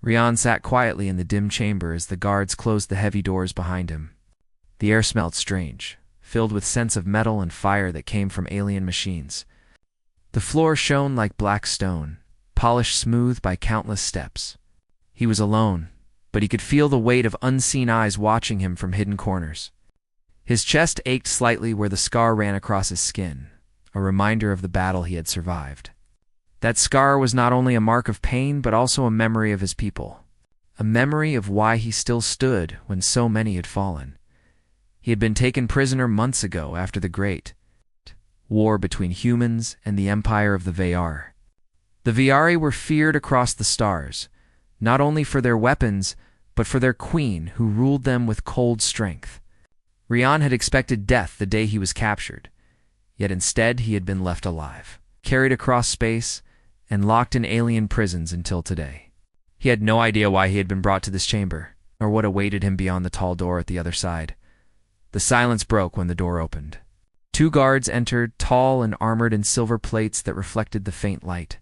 Rian sat quietly in the dim chamber as the guards closed the heavy doors behind him. The air smelled strange, filled with scents of metal and fire that came from alien machines. The floor shone like black stone, polished smooth by countless steps. He was alone, but he could feel the weight of unseen eyes watching him from hidden corners. His chest ached slightly where the scar ran across his skin, a reminder of the battle he had survived. That scar was not only a mark of pain but also a memory of his people, a memory of why he still stood when so many had fallen. He had been taken prisoner months ago after the Great War between humans and the Empire of the Vayar. The Vayari were feared across the stars, not only for their weapons, but for their queen who ruled them with cold strength. Rian had expected death the day he was captured, yet instead he had been left alive, carried across space, and locked in alien prisons until today. He had no idea why he had been brought to this chamber, or what awaited him beyond the tall door at the other side. The silence broke when the door opened. 2 guards entered, tall and armored in silver plates that reflected the faint light.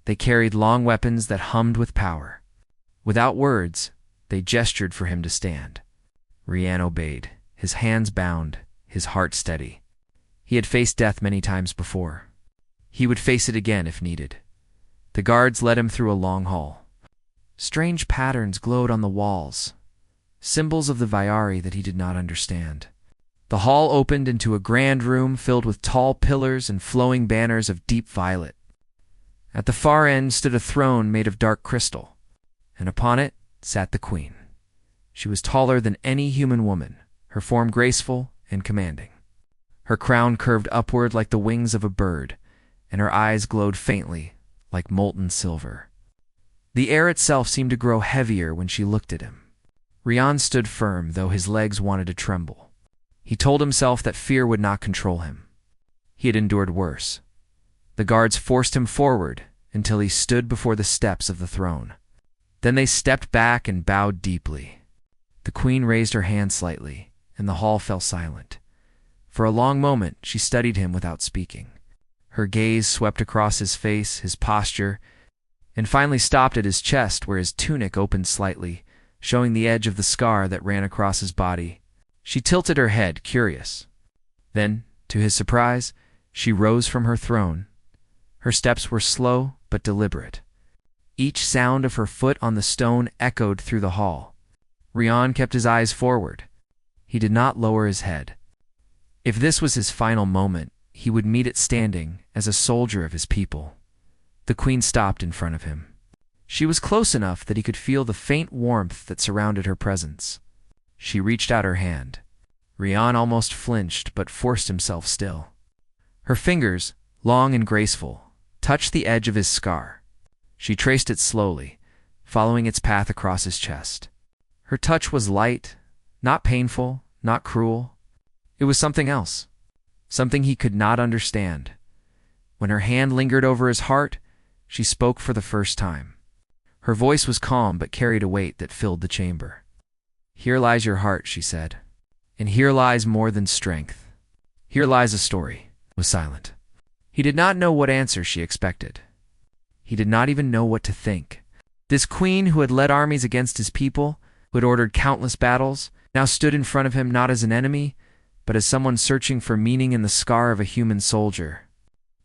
They carried long weapons that hummed with power. Without words, they gestured for him to stand. Rian obeyed, his hands bound, his heart steady. He had faced death many times before. He would face it again if needed. The guards led him through a long hall. Strange patterns glowed on the walls, symbols of the Vayari that he did not understand. The hall opened into a grand room filled with tall pillars and flowing banners of deep violet. At the far end stood a throne made of dark crystal, and upon it sat the queen. She was taller than any human woman, her form graceful and commanding. Her crown curved upward like the wings of a bird, and her eyes glowed faintly like molten silver. The air itself seemed to grow heavier when she looked at him. Rian stood firm, though his legs wanted to tremble. He told himself that fear would not control him. He had endured worse. The guards forced him forward until he stood before the steps of the throne. Then they stepped back and bowed deeply. The queen raised her hand slightly, and the hall fell silent. For a long moment, she studied him without speaking. Her gaze swept across his face, his posture, and finally stopped at his chest where his tunic opened slightly, showing the edge of the scar that ran across his body. She tilted her head, curious. Then, to his surprise, she rose from her throne. Her steps were slow but deliberate. Each sound of her foot on the stone echoed through the hall. Rian kept his eyes forward. He did not lower his head. If this was his final moment, he would meet it standing as a soldier of his people. The queen stopped in front of him. She was close enough that he could feel the faint warmth that surrounded her presence. She reached out her hand. Rian almost flinched but forced himself still. Her fingers, long and graceful, touched the edge of his scar. She traced it slowly, following its path across his chest. Her touch was light, not painful, not cruel. It was something else, something he could not understand. When her hand lingered over his heart, she spoke for the first time. Her voice was calm but carried a weight that filled the chamber. "Here lies your heart," she said, "and here lies more than strength. Here lies a story." Was silent. He did not know what answer she expected. He did not even know what to think. This queen who had led armies against his people, who had ordered countless battles, now stood in front of him not as an enemy, but as someone searching for meaning in the scar of a human soldier.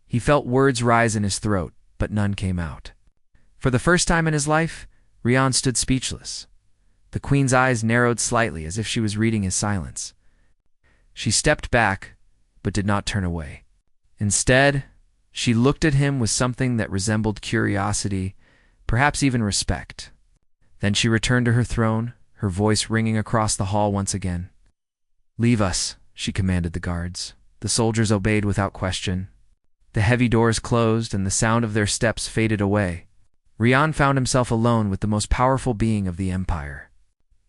He felt words rise in his throat, but none came out. For the first time in his life, Rian stood speechless. The queen's eyes narrowed slightly as if she was reading his silence. She stepped back, but did not turn away. Instead, she looked at him with something that resembled curiosity, perhaps even respect. Then she returned to her throne, her voice ringing across the hall once again. "Leave us," she commanded the guards. The soldiers obeyed without question. The heavy doors closed and the sound of their steps faded away. Rian found himself alone with the most powerful being of the Empire.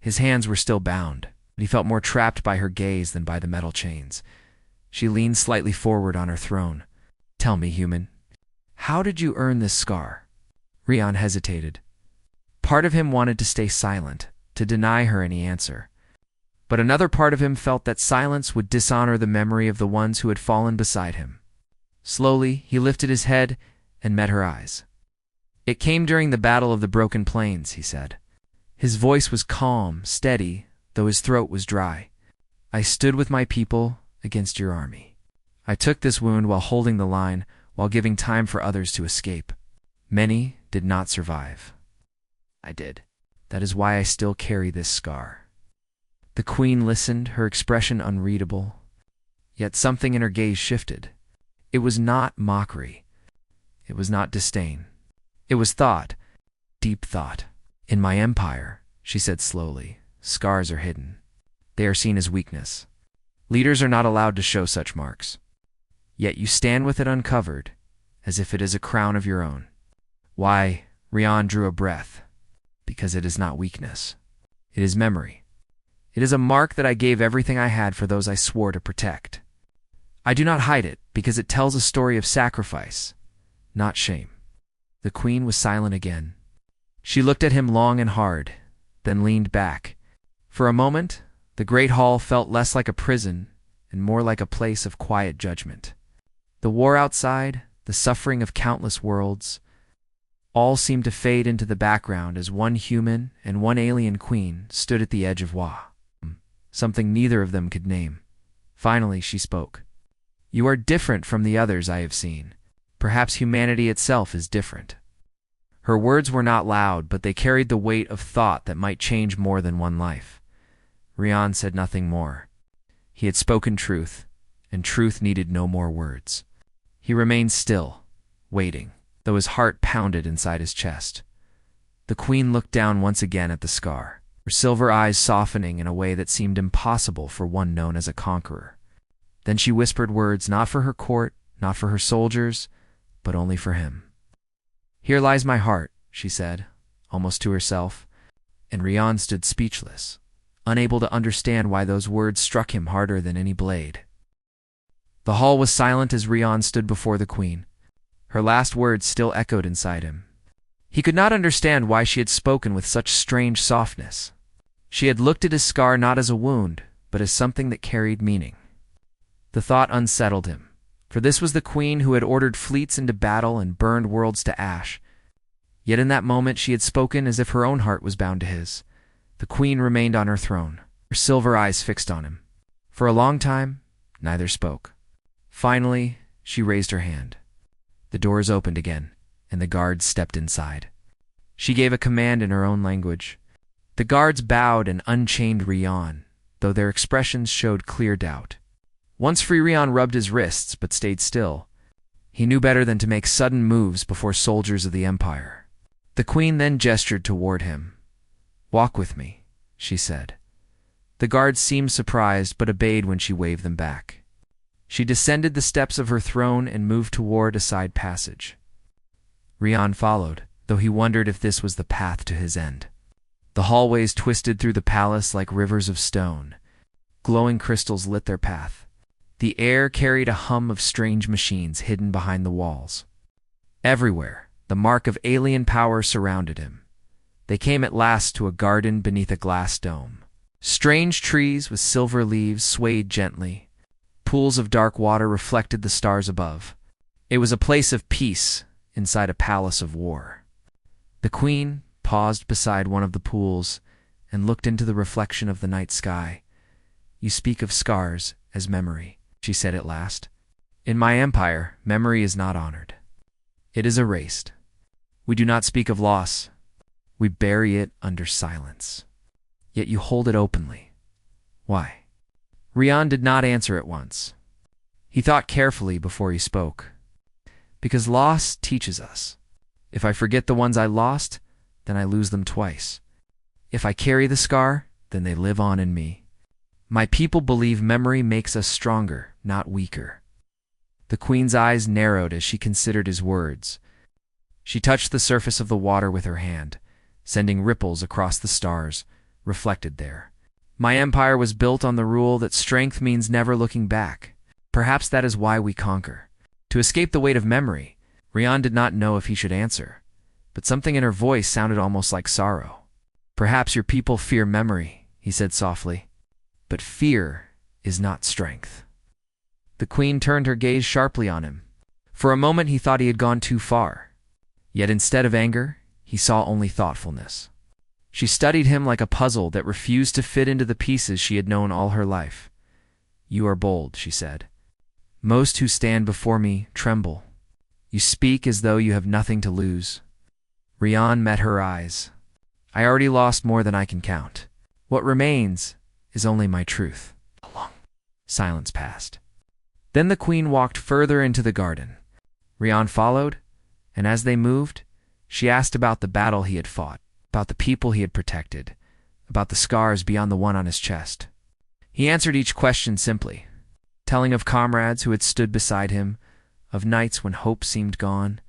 His hands were still bound, but he felt more trapped by her gaze than by the metal chains. She leaned slightly forward on her throne. "Tell me, human, how did you earn this scar?" Rian hesitated. Part of him wanted to stay silent, to deny her any answer. But another part of him felt that silence would dishonor the memory of the ones who had fallen beside him. Slowly, he lifted his head and met her eyes. It came during the Battle of the Broken Plains, he said. His voice was calm, steady, though his throat was dry. I stood with my people against your army. I took this wound while holding the line, while giving time for others to escape. Many did not survive. I did. That is why I still carry this scar. The queen listened, her expression unreadable. Yet something in her gaze shifted. It was not mockery. It was not disdain. It was thought, deep thought. In my empire, she said slowly, scars are hidden. They are seen as weakness. Leaders are not allowed to show such marks. Yet you stand with it uncovered, as if it is a crown of your own. Why? Rian drew a breath. Because it is not weakness. It is memory. It is a mark that I gave everything I had for those I swore to protect. I do not hide it, because it tells a story of sacrifice, not shame. The queen was silent again. She looked at him long and hard, then leaned back. For a moment, the great hall felt less like a prison and more like a place of quiet judgment. The war outside, the suffering of countless worlds, all seemed to fade into the background as one human and one alien queen stood at the edge of Wa. Something neither of them could name. Finally, she spoke. You are different from the others I have seen. Perhaps humanity itself is different. Her words were not loud, but they carried the weight of thought that might change more than one life. Rian said nothing more. He had spoken truth, and truth needed no more words. He remained still, waiting, though his heart pounded inside his chest. The queen looked down once again at the scar, her silver eyes softening in a way that seemed impossible for one known as a conqueror. Then she whispered words not for her court, not for her soldiers, but only for him. Here lies my heart, she said, almost to herself, and Rian stood speechless, unable to understand why those words struck him harder than any blade. The hall was silent as Rian stood before the queen. Her last words still echoed inside him. He could not understand why she had spoken with such strange softness. She had looked at his scar not as a wound, but as something that carried meaning. The thought unsettled him, for this was the queen who had ordered fleets into battle and burned worlds to ash. Yet in that moment she had spoken as if her own heart was bound to his. The queen remained on her throne, her silver eyes fixed on him. For a long time, neither spoke. Finally, she raised her hand. The doors opened again, and the guards stepped inside. She gave a command in her own language. The guards bowed and unchained Rian, though their expressions showed clear doubt. Once free, Rian rubbed his wrists but stayed still. He knew better than to make sudden moves before soldiers of the Empire. The queen then gestured toward him. Walk with me, she said. The guards seemed surprised but obeyed when she waved them back. She descended the steps of her throne and moved toward a side passage. Rian followed, though he wondered if this was the path to his end. The hallways twisted through the palace like rivers of stone. Glowing crystals lit their path. The air carried a hum of strange machines hidden behind the walls. Everywhere, the mark of alien power surrounded him. They came at last to a garden beneath a glass dome. Strange trees with silver leaves swayed gently. Pools of dark water reflected the stars above. It was a place of peace inside a palace of war. The queen paused beside one of the pools and looked into the reflection of the night sky. You speak of scars as memory, she said at last. In my empire, memory is not honored. It is erased. We do not speak of loss. We bury it under silence. Yet you hold it openly. Why? Rian did not answer at once. He thought carefully before he spoke. Because loss teaches us. If I forget the ones I lost, then I lose them twice. If I carry the scar, then they live on in me. My people believe memory makes us stronger, not weaker. The queen's eyes narrowed as she considered his words. She touched the surface of the water with her hand, sending ripples across the stars, reflected there. My empire was built on the rule that strength means never looking back. Perhaps that is why we conquer. To escape the weight of memory, Rian did not know if he should answer, but something in her voice sounded almost like sorrow. Perhaps your people fear memory, he said softly. But fear is not strength. The queen turned her gaze sharply on him. For a moment he thought he had gone too far. Yet instead of anger, he saw only thoughtfulness. She studied him like a puzzle that refused to fit into the pieces she had known all her life. "You are bold," she said. "Most who stand before me tremble. You speak as though you have nothing to lose." Rian met her eyes. "I already lost more than I can count. What remains is only my truth." A long silence passed. Then the queen walked further into the garden. Rian followed, and as they moved, she asked about the battle he had fought, about the people he had protected, about the scars beyond the one on his chest. He answered each question simply, telling of comrades who had stood beside him, of nights when hope seemed gone,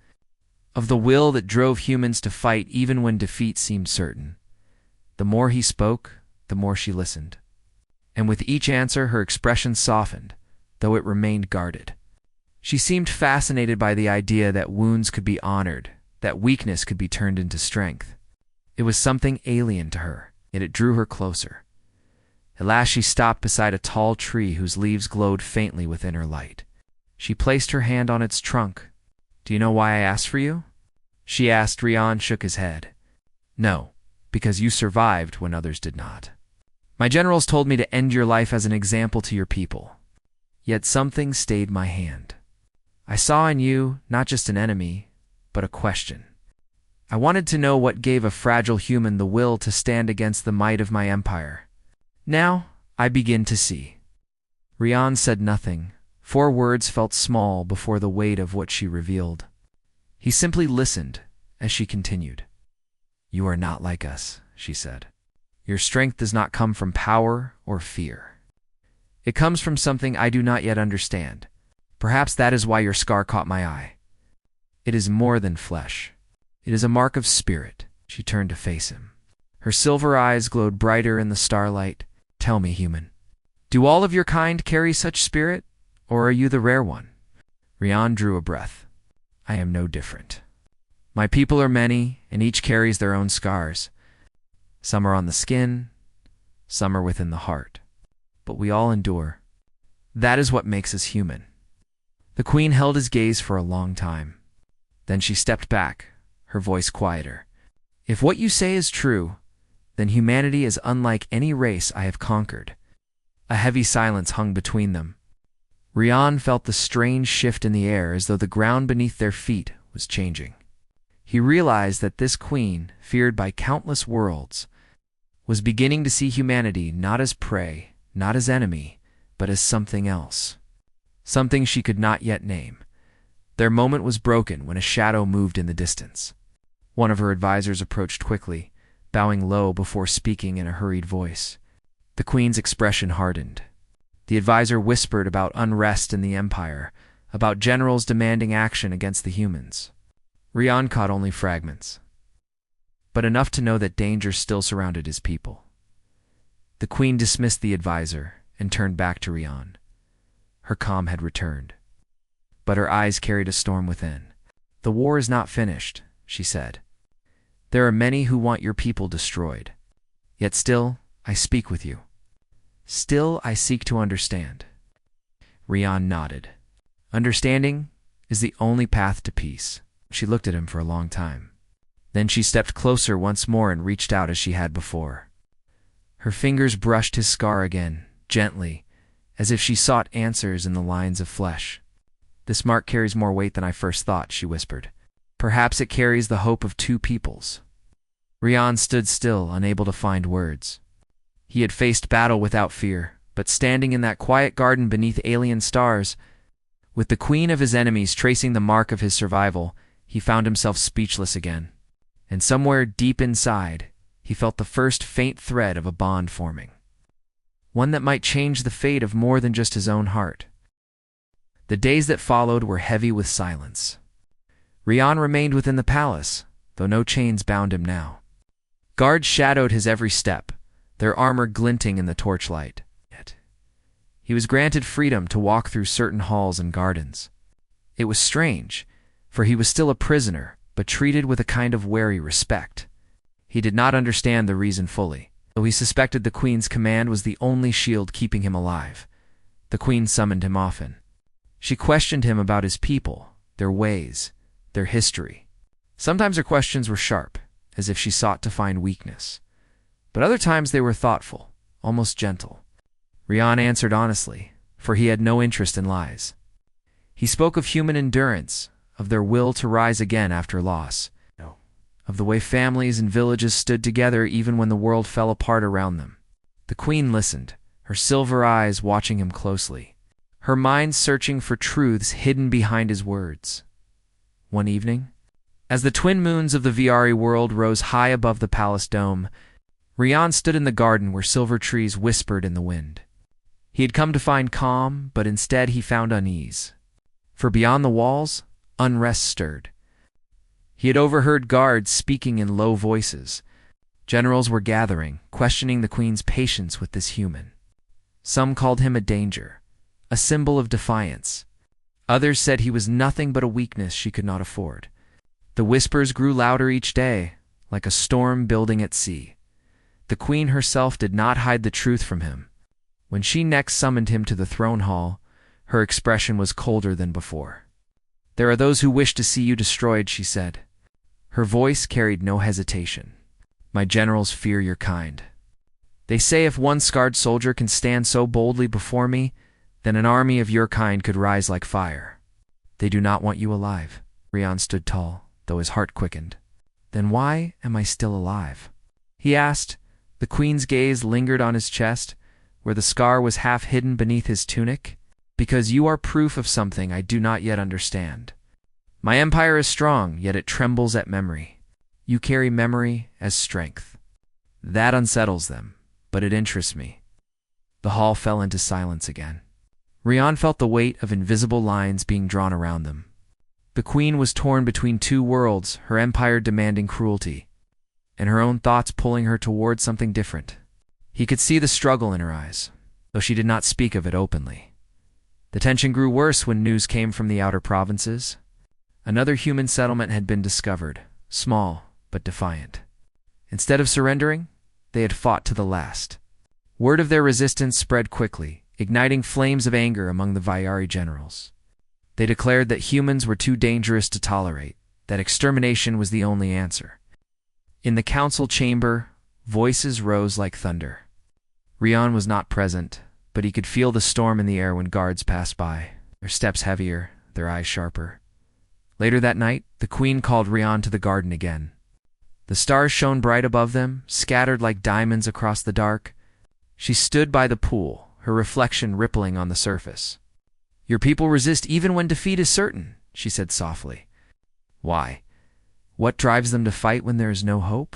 of the will that drove humans to fight even when defeat seemed certain. The more he spoke, the more she listened. And with each answer her expression softened, though it remained guarded. She seemed fascinated by the idea that wounds could be honored, that weakness could be turned into strength. It was something alien to her, yet it drew her closer. At last she stopped beside a tall tree whose leaves glowed faintly with inner light. She placed her hand on its trunk. "Do you know why I asked for you?" she asked. Rian shook his head. "No, because you survived when others did not. My generals told me to end your life as an example to your people. Yet something stayed my hand. I saw in you not just an enemy, but a question. I wanted to know what gave a fragile human the will to stand against the might of my empire. Now I begin to see." Rian said nothing. 4 words felt small before the weight of what she revealed. He simply listened as she continued. "You are not like us," she said. "Your strength does not come from power or fear. It comes from something I do not yet understand. Perhaps that is why your scar caught my eye. It is more than flesh. It is a mark of spirit." She turned to face him. Her silver eyes glowed brighter in the starlight. "Tell me, human, do all of your kind carry such spirit, or are you the rare one?" Rian drew a breath. "I am no different. My people are many, and each carries their own scars. Some are on the skin, some are within the heart. But we all endure. That is what makes us human." The queen held his gaze for a long time. Then she stepped back, her voice quieter. "If what you say is true, then humanity is unlike any race I have conquered." A heavy silence hung between them. Rian felt the strange shift in the air as though the ground beneath their feet was changing. He realized that this queen, feared by countless worlds, was beginning to see humanity not as prey, not as enemy, but as something else. Something she could not yet name. Their moment was broken when a shadow moved in the distance. One of her advisors approached quickly, bowing low before speaking in a hurried voice. The queen's expression hardened. The advisor whispered about unrest in the empire, about generals demanding action against the humans. Rian caught only fragments, but enough to know that danger still surrounded his people. The queen dismissed the advisor and turned back to Rian. Her calm had returned, but her eyes carried a storm within. "The war is not finished," she said. "There are many who want your people destroyed. Yet still, I speak with you. Still, I seek to understand." Rian nodded. "Understanding is the only path to peace." She looked at him for a long time. Then she stepped closer once more and reached out as she had before. Her fingers brushed his scar again, gently, as if she sought answers in the lines of flesh. "This mark carries more weight than I first thought," she whispered. "Perhaps it carries the hope of 2 peoples." Rian stood still, unable to find words. He had faced battle without fear, but standing in that quiet garden beneath alien stars, with the queen of his enemies tracing the mark of his survival, he found himself speechless again. And somewhere deep inside, he felt the first faint thread of a bond forming. One that might change the fate of more than just his own heart. The days that followed were heavy with silence. Rian remained within the palace, though no chains bound him now. Guards shadowed his every step, their armor glinting in the torchlight. Yet he was granted freedom to walk through certain halls and gardens. It was strange, for he was still a prisoner, but treated with a kind of wary respect. He did not understand the reason fully, though he suspected the queen's command was the only shield keeping him alive. The queen summoned him often. She questioned him about his people, their ways, their history. Sometimes her questions were sharp, as if she sought to find weakness. But other times they were thoughtful, almost gentle. Rian answered honestly, for he had no interest in lies. He spoke of human endurance, of their will to rise again after loss, of the way families and villages stood together even when the world fell apart around them. The queen listened, her silver eyes watching him closely, her mind searching for truths hidden behind his words. One evening, as the twin moons of the Viari world rose high above the palace dome, Rian stood in the garden where silver trees whispered in the wind. He had come to find calm, but instead he found unease. For beyond the walls, unrest stirred. He had overheard guards speaking in low voices. Generals were gathering, questioning the queen's patience with this human. Some called him a danger, a symbol of defiance. Others said he was nothing but a weakness she could not afford. The whispers grew louder each day, like a storm building at sea. The queen herself did not hide the truth from him. When she next summoned him to the throne hall, her expression was colder than before. "There are those who wish to see you destroyed," she said. Her voice carried no hesitation. "My generals fear your kind. They say if one scarred soldier can stand so boldly before me, then an army of your kind could rise like fire. They do not want you alive." Rian stood tall, though his heart quickened. "Then why am I still alive?" he asked. The queen's gaze lingered on his chest, where the scar was half hidden beneath his tunic. "Because you are proof of something I do not yet understand. My empire is strong, yet it trembles at memory. You carry memory as strength. That unsettles them, but it interests me." The hall fell into silence again. Rian felt the weight of invisible lines being drawn around them. The queen was torn between two worlds, her empire demanding cruelty, and her own thoughts pulling her towards something different. He could see the struggle in her eyes, though she did not speak of it openly. The tension grew worse when news came from the outer provinces. Another human settlement had been discovered, small but defiant. Instead of surrendering, they had fought to the last. Word of their resistance spread quickly, igniting flames of anger among the Viari generals. They declared that humans were too dangerous to tolerate, that extermination was the only answer. In the council chamber, voices rose like thunder. Rian was not present, but he could feel the storm in the air when guards passed by, their steps heavier, their eyes sharper. Later that night, the queen called Rian to the garden again. The stars shone bright above them, scattered like diamonds across the dark. She stood by the pool, her reflection rippling on the surface. "Your people resist even when defeat is certain," she said softly. "Why? What drives them to fight when there is no hope?"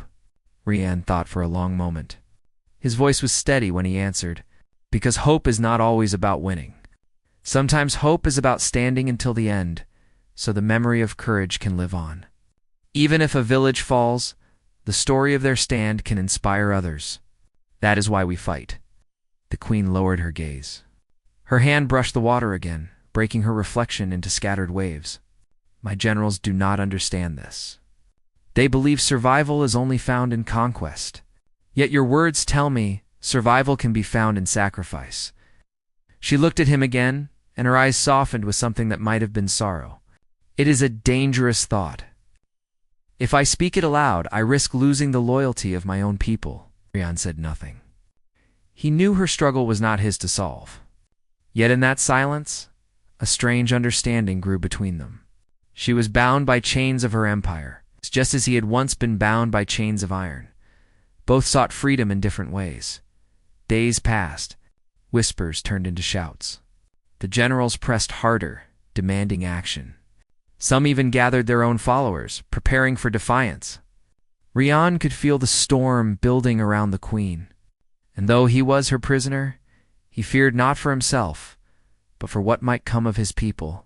Rian thought for a long moment. His voice was steady when he answered, "Because hope is not always about winning. Sometimes hope is about standing until the end, so the memory of courage can live on. Even if a village falls, the story of their stand can inspire others. That is why we fight." The queen lowered her gaze. Her hand brushed the water again, breaking her reflection into scattered waves. "My generals do not understand this. They believe survival is only found in conquest. Yet your words tell me survival can be found in sacrifice." She looked at him again, and her eyes softened with something that might have been sorrow. "It is a dangerous thought. If I speak it aloud, I risk losing the loyalty of my own people." Rian said nothing. He knew her struggle was not his to solve. Yet in that silence, a strange understanding grew between them. She was bound by chains of her empire, just as he had once been bound by chains of iron. Both sought freedom in different ways. Days passed. Whispers turned into shouts. The generals pressed harder, demanding action. Some even gathered their own followers, preparing for defiance. Rian could feel the storm building around the queen, and though he was her prisoner, he feared not for himself, but for what might come of his people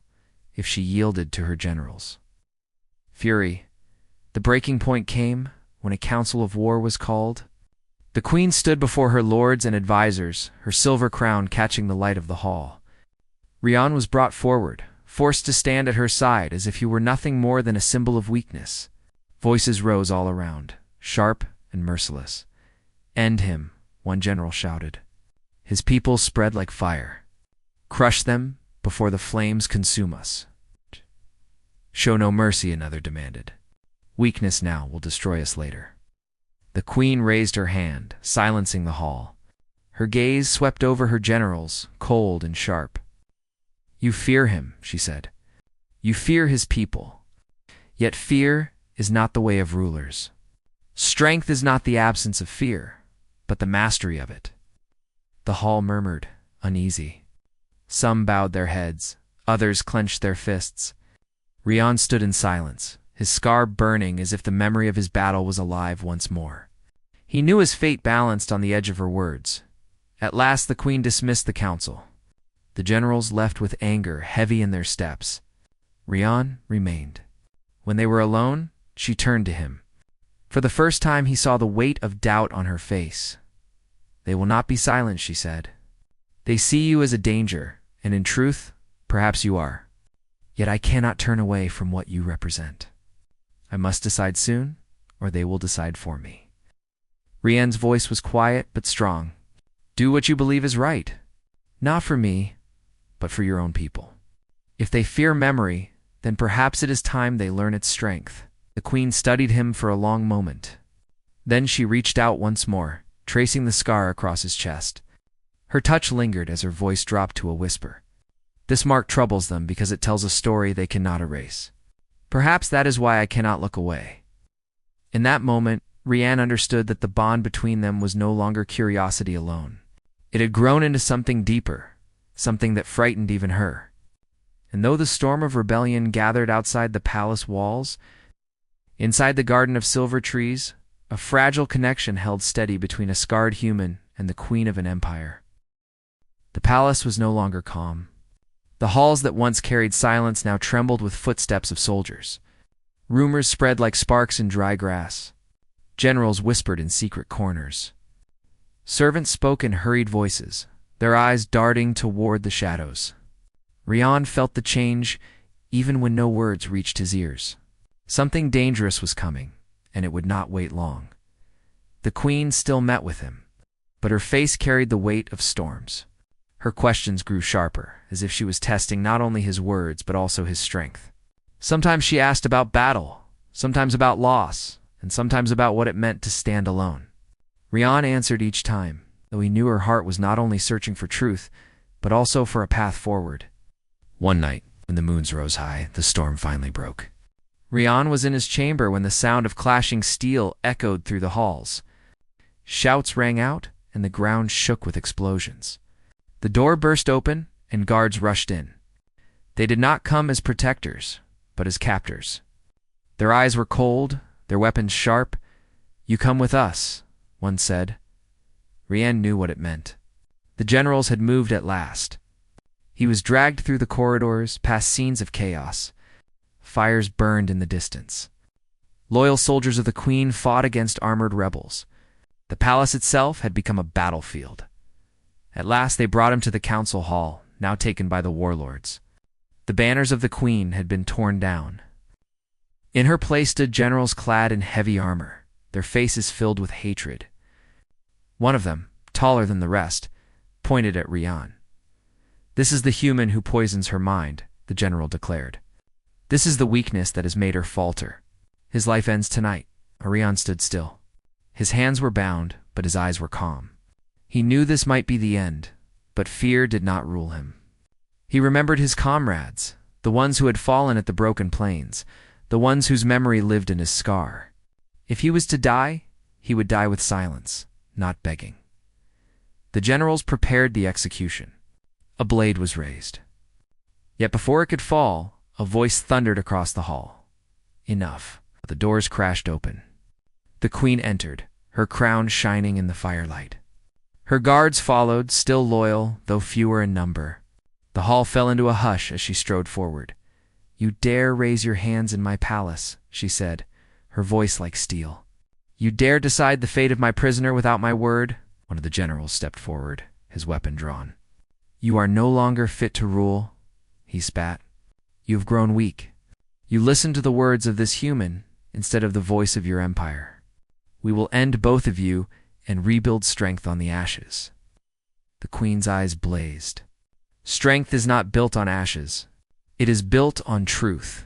if she yielded to her generals. Fury. The breaking point came when a council of war was called. The queen stood before her lords and advisers, her silver crown catching the light of the hall. Rian was brought forward, forced to stand at her side as if he were nothing more than a symbol of weakness. Voices rose all around, sharp and merciless. "End him," one general shouted. "His people spread like fire. Crush them before the flames consume us." "Show no mercy," another demanded. Weakness now will destroy us later. The queen raised her hand, silencing the hall. Her gaze swept over her generals, cold and sharp. You fear him, she said. You fear his people. Yet fear is not the way of rulers. Strength is not the absence of fear, but the mastery of it. The hall murmured, uneasy. Some bowed their heads, others clenched their fists. Rian stood in silence, his scar burning as if the memory of his battle was alive once more. He knew his fate balanced on the edge of her words. At last the queen dismissed the council. The generals left with anger heavy in their steps. Rian remained. When they were alone, she turned to him. For the first time he saw the weight of doubt on her face. They will not be silent, she said. They see you as a danger, and in truth, perhaps you are. Yet I cannot turn away from what you represent. I must decide soon, or they will decide for me. Rian's voice was quiet but strong. Do what you believe is right. Not for me, but for your own people. If they fear memory, then perhaps it is time they learn its strength. The queen studied him for a long moment. Then she reached out once more, tracing the scar across his chest. Her touch lingered as her voice dropped to a whisper. This mark troubles them because it tells a story they cannot erase. Perhaps that is why I cannot look away. In that moment, Rian understood that the bond between them was no longer curiosity alone. It had grown into something deeper, something that frightened even her. And though the storm of rebellion gathered outside the palace walls, inside the garden of silver trees, a fragile connection held steady between a scarred human and the queen of an empire. The palace was no longer calm. The halls that once carried silence now trembled with footsteps of soldiers. Rumors spread like sparks in dry grass. Generals whispered in secret corners. Servants spoke in hurried voices, their eyes darting toward the shadows. Rian felt the change even when no words reached his ears. Something dangerous was coming, and it would not wait long. The queen still met with him, but her face carried the weight of storms. Her questions grew sharper, as if she was testing not only his words but also his strength. Sometimes she asked about battle, sometimes about loss, and sometimes about what it meant to stand alone. Rian answered each time, though he knew her heart was not only searching for truth, but also for a path forward. One night, when the moons rose high, the storm finally broke. Rian was in his chamber when the sound of clashing steel echoed through the halls. Shouts rang out, and the ground shook with explosions. The door burst open, and guards rushed in. They did not come as protectors, but as captors. Their eyes were cold, their weapons sharp. You come with us, one said. Rian knew what it meant. The generals had moved at last. He was dragged through the corridors, past scenes of chaos. Fires burned in the distance. Loyal soldiers of the queen fought against armored rebels. The palace itself had become a battlefield. At last they brought him to the council hall, now taken by the warlords. The banners of the queen had been torn down. In her place stood generals clad in heavy armor, their faces filled with hatred. One of them, taller than the rest, pointed at Rian. This is the human who poisons her mind, the general declared. This is the weakness that has made her falter. His life ends tonight. Rian stood still. His hands were bound, but his eyes were calm. He knew this might be the end, but fear did not rule him. He remembered his comrades, the ones who had fallen at the broken plains, the ones whose memory lived in his scar. If he was to die, he would die with silence, not begging. The generals prepared the execution. A blade was raised. Yet before it could fall, a voice thundered across the hall. Enough. The doors crashed open. The queen entered, her crown shining in the firelight. Her guards followed, still loyal, though fewer in number. The hall fell into a hush as she strode forward. You dare raise your hands in my palace, she said, her voice like steel. You dare decide the fate of my prisoner without my word? One of the generals stepped forward, his weapon drawn. You are no longer fit to rule, he spat. You have grown weak. You listen to the words of this human instead of the voice of your empire. We will end both of you and rebuild strength on the ashes. The queen's eyes blazed. Strength is not built on ashes. It is built on truth.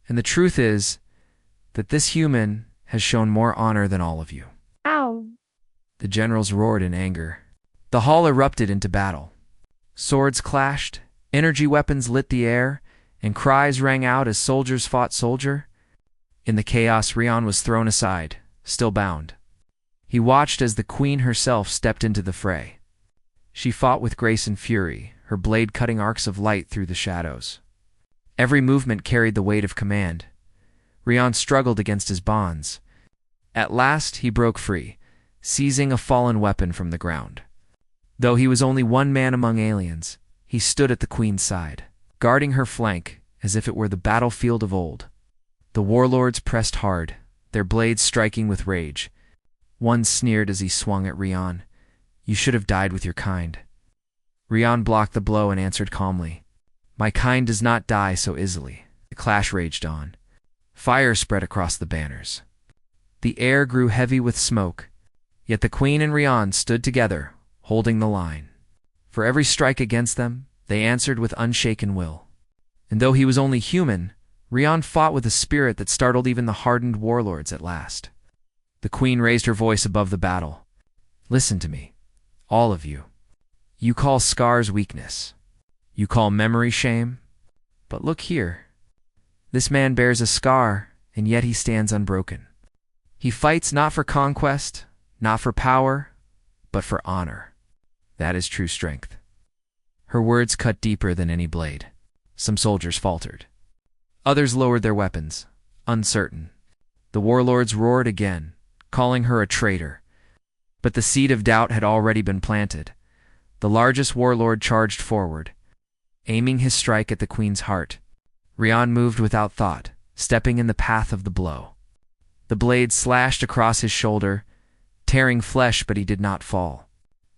And the truth is, that this human has shown more honor than all of you. Ow! The generals roared in anger. The hall erupted into battle. Swords clashed, energy weapons lit the air, and cries rang out as soldiers fought soldier. In the chaos, Rion was thrown aside, still bound. He watched as the queen herself stepped into the fray. She fought with grace and fury, her blade cutting arcs of light through the shadows. Every movement carried the weight of command. Rion struggled against his bonds. At last he broke free, seizing a fallen weapon from the ground. Though he was only one man among aliens, he stood at the queen's side, guarding her flank as if it were the battlefield of old. The warlords pressed hard, their blades striking with rage. One sneered as he swung at Rion. "You should have died with your kind." Rion blocked the blow and answered calmly, "My kind does not die so easily." The clash raged on. Fire spread across the banners. The air grew heavy with smoke, yet the queen and Rion stood together, holding the line. For every strike against them, they answered with unshaken will. And though he was only human, Rion fought with a spirit that startled even the hardened warlords at last. The queen raised her voice above the battle. "Listen to me, all of you. You call scars weakness. You call memory shame. But look here. This man bears a scar, and yet he stands unbroken. He fights not for conquest, not for power, but for honor. That is true strength." Her words cut deeper than any blade. Some soldiers faltered. Others lowered their weapons, uncertain. The warlords roared again, calling her a traitor. But the seed of doubt had already been planted. The largest warlord charged forward, aiming his strike at the queen's heart. Rion moved without thought, stepping in the path of the blow. The blade slashed across his shoulder, tearing flesh, but he did not fall.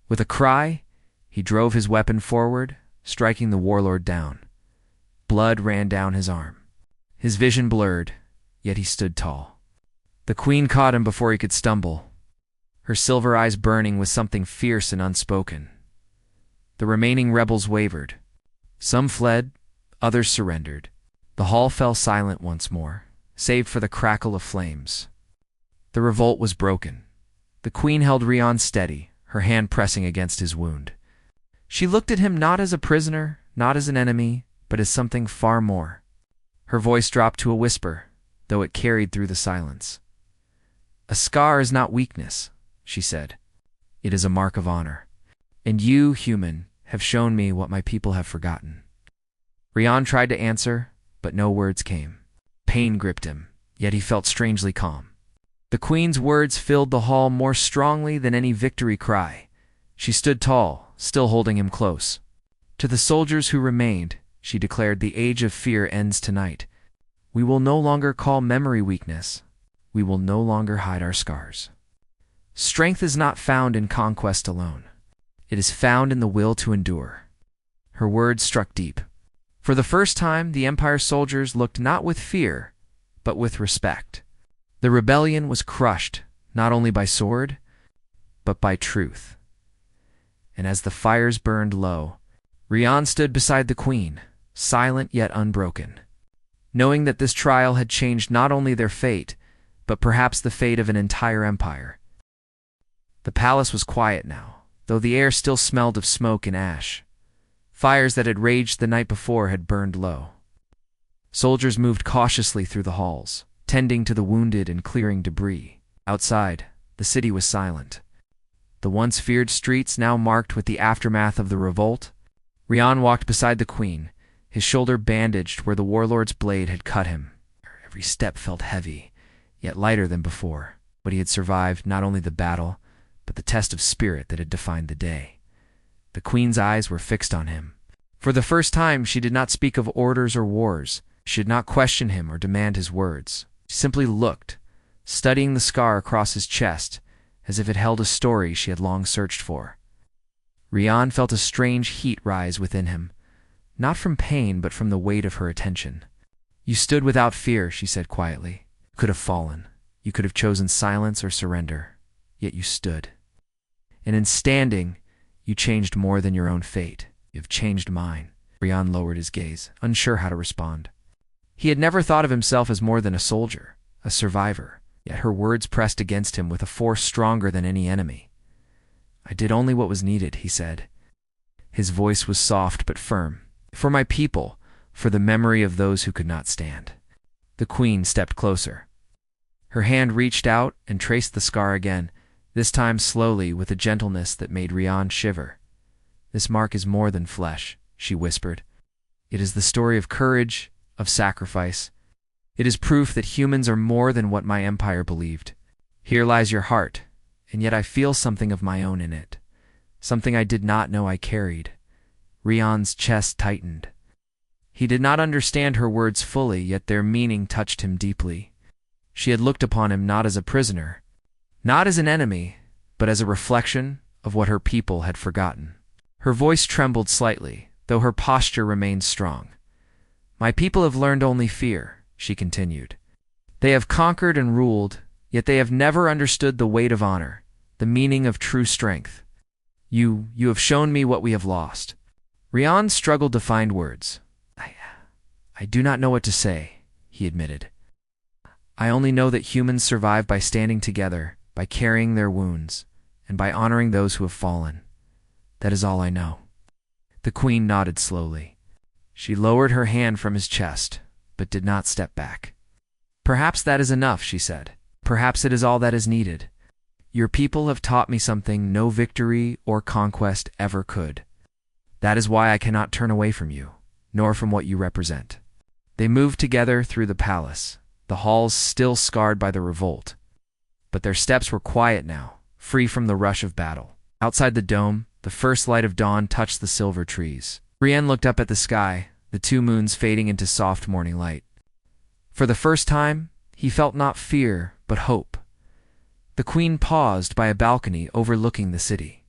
With a cry, he drove his weapon forward, striking the warlord down. Blood ran down his arm. His vision blurred, yet he stood tall. The queen caught him before he could stumble, her silver eyes burning with something fierce and unspoken. The remaining rebels wavered. Some fled, others surrendered. The hall fell silent once more, save for the crackle of flames. The revolt was broken. The queen held Rion steady, her hand pressing against his wound. She looked at him not as a prisoner, not as an enemy, but as something far more. Her voice dropped to a whisper, though it carried through the silence. "A scar is not weakness," she said. "It is a mark of honor. And you, human, have shown me what my people have forgotten." Rion tried to answer, but no words came. Pain gripped him, yet he felt strangely calm. The queen's words filled the hall more strongly than any victory cry. She stood tall, still holding him close. To the soldiers who remained, she declared, "The age of fear ends tonight. We will no longer call memory weakness. We will no longer hide our scars. Strength is not found in conquest alone. It is found in the will to endure." Her words struck deep. For the first time, the Empire's soldiers looked not with fear, but with respect. The rebellion was crushed, not only by sword, but by truth. And as the fires burned low, Rion stood beside the queen, silent yet unbroken, knowing that this trial had changed not only their fate, but perhaps the fate of an entire empire. The palace was quiet now, though the air still smelled of smoke and ash. Fires that had raged the night before had burned low. Soldiers moved cautiously through the halls, tending to the wounded and clearing debris. Outside, the city was silent. The once feared streets now marked with the aftermath of the revolt. Rion walked beside the queen, his shoulder bandaged where the warlord's blade had cut him. Every step felt heavy, yet lighter than before. But he had survived not only the battle, but the test of spirit that had defined the day. The queen's eyes were fixed on him. For the first time, she did not speak of orders or wars. She did not question him or demand his words. She simply looked, studying the scar across his chest, as if it held a story she had long searched for. Rion felt a strange heat rise within him, not from pain but from the weight of her attention. "You stood without fear," she said quietly. "You could have fallen. You could have chosen silence or surrender. Yet you stood. And in standing, you changed more than your own fate. You have changed mine." Rion lowered his gaze, unsure how to respond. He had never thought of himself as more than a soldier, a survivor, yet her words pressed against him with a force stronger than any enemy. "I did only what was needed," he said. His voice was soft but firm. "For my people, for the memory of those who could not stand." The queen stepped closer. Her hand reached out and traced the scar again, this time slowly with a gentleness that made Rian shiver. "This mark is more than flesh," she whispered. "It is the story of courage, of sacrifice. It is proof that humans are more than what my empire believed. Here lies your heart, and yet I feel something of my own in it. Something I did not know I carried." Rian's chest tightened. He did not understand her words fully, yet their meaning touched him deeply. She had looked upon him not as a prisoner, not as an enemy, but as a reflection of what her people had forgotten. Her voice trembled slightly, though her posture remained strong. "My people have learned only fear," she continued. "They have conquered and ruled, yet they have never understood the weight of honor, the meaning of true strength. You have shown me what we have lost." Rian struggled to find words. I do not know what to say," he admitted. "I only know that humans survive by standing together, by carrying their wounds, and by honoring those who have fallen. That is all I know." The queen nodded slowly. She lowered her hand from his chest, but did not step back. "Perhaps that is enough," she said. "Perhaps it is all that is needed. Your people have taught me something no victory or conquest ever could. That is why I cannot turn away from you, nor from what you represent." They moved together through the palace, the halls still scarred by the revolt. But their steps were quiet now, free from the rush of battle. Outside the dome, the first light of dawn touched the silver trees. Brienne looked up at the sky, the two moons fading into soft morning light. For the first time, he felt not fear, but hope. The queen paused by a balcony overlooking the city.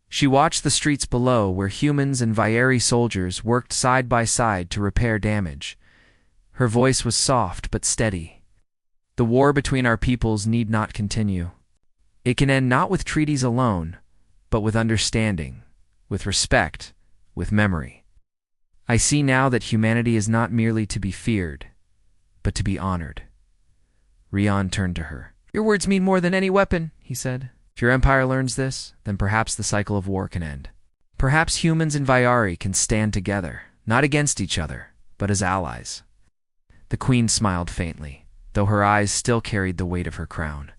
She watched the streets below where humans and Vieri soldiers worked side by side to repair damage. Her voice was soft but steady. "The war between our peoples need not continue. It can end not with treaties alone, but with understanding, with respect, with memory. I see now that humanity is not merely to be feared, but to be honored." Rian turned to her. "Your words mean more than any weapon," he said. "If your empire learns this, then perhaps the cycle of war can end. Perhaps humans and Viari can stand together, not against each other, but as allies." The queen smiled faintly, though her eyes still carried the weight of her crown.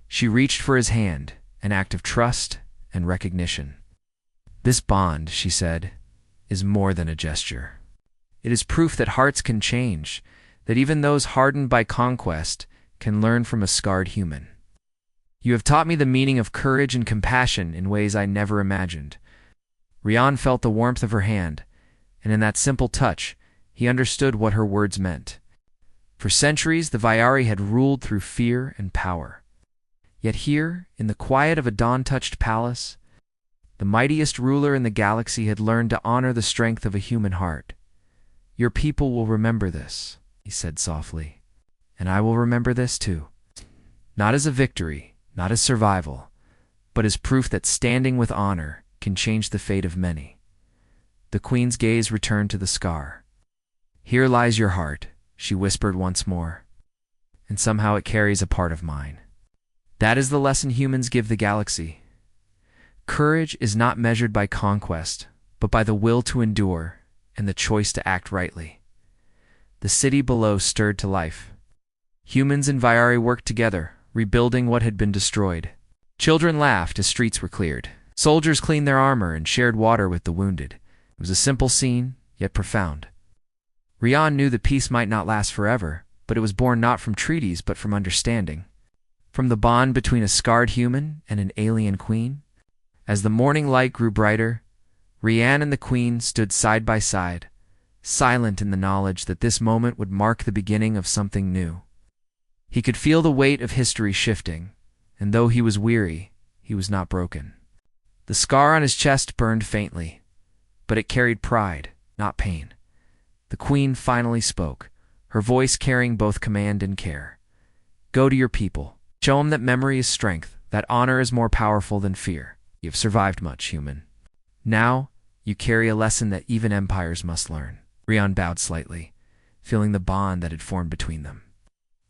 She reached for his hand, an act of trust and recognition. "This bond," she said, "is more than a gesture. It is proof that hearts can change, that even those hardened by conquest can learn from a scarred human. You have taught me the meaning of courage and compassion in ways I never imagined." Rian felt the warmth of her hand, and in that simple touch, he understood what her words meant. For centuries, the Viari had ruled through fear and power. Yet here, in the quiet of a dawn-touched palace, the mightiest ruler in the galaxy had learned to honor the strength of a human heart. "Your people will remember this," he said softly, "and I will remember this too. Not as a victory, not as survival, but as proof that standing with honor can change the fate of many." The queen's gaze returned to the scar. "Here lies your heart," she whispered once more, "and somehow it carries a part of mine. That is the lesson humans give the galaxy. Courage is not measured by conquest, but by the will to endure and the choice to act rightly." The city below stirred to life. Humans and Viari worked together, rebuilding what had been destroyed. Children laughed as streets were cleared. Soldiers cleaned their armor and shared water with the wounded. It was a simple scene, yet profound. Rian knew the peace might not last forever, but it was born not from treaties but from understanding. From the bond between a scarred human and an alien queen. As the morning light grew brighter, Rian and the queen stood side by side, silent in the knowledge that this moment would mark the beginning of something new. He could feel the weight of history shifting, and though he was weary, he was not broken. The scar on his chest burned faintly, but it carried pride, not pain. The queen finally spoke, her voice carrying both command and care. "Go to your people. Show them that memory is strength, that honor is more powerful than fear. You have survived much, human. Now, you carry a lesson that even empires must learn." Rian bowed slightly, feeling the bond that had formed between them.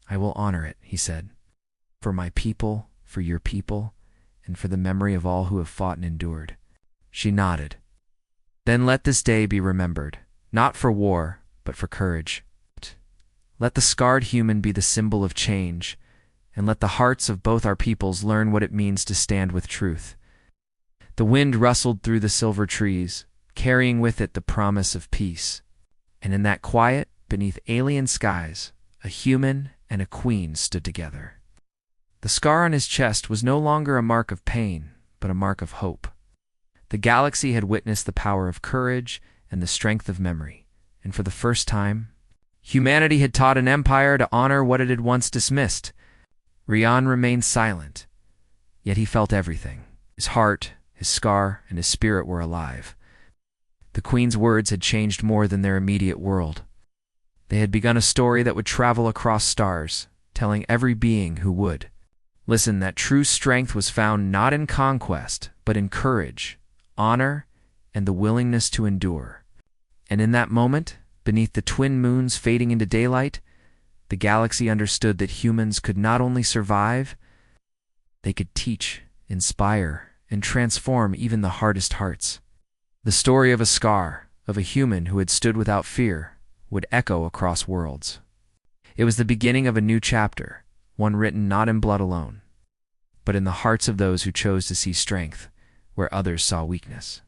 I will honor it, he said. For my people, for your people, and for the memory of all who have fought and endured. She nodded. Then let this day be remembered, not for war, but for courage. Let the scarred human be the symbol of change, and let the hearts of both our peoples learn what it means to stand with truth. The wind rustled through the silver trees, carrying with it the promise of peace. And in that quiet, beneath alien skies, a human and a queen stood together. The scar on his chest was no longer a mark of pain, but a mark of hope. The galaxy had witnessed the power of courage and the strength of memory, and for the first time, humanity had taught an empire to honor what it had once dismissed. Rian remained silent, yet he felt everything. His heart, his scar, and his spirit were alive. The Queen's words had changed more than their immediate world. They had begun a story that would travel across stars, telling every being who would listen that true strength was found not in conquest, but in courage, honor, and the willingness to endure. And in that moment, beneath the twin moons fading into daylight, the galaxy understood that humans could not only survive, they could teach, inspire, and transform even the hardest hearts. The story of a scar, of a human who had stood without fear, would echo across worlds. It was the beginning of a new chapter, one written not in blood alone, but in the hearts of those who chose to see strength where others saw weakness.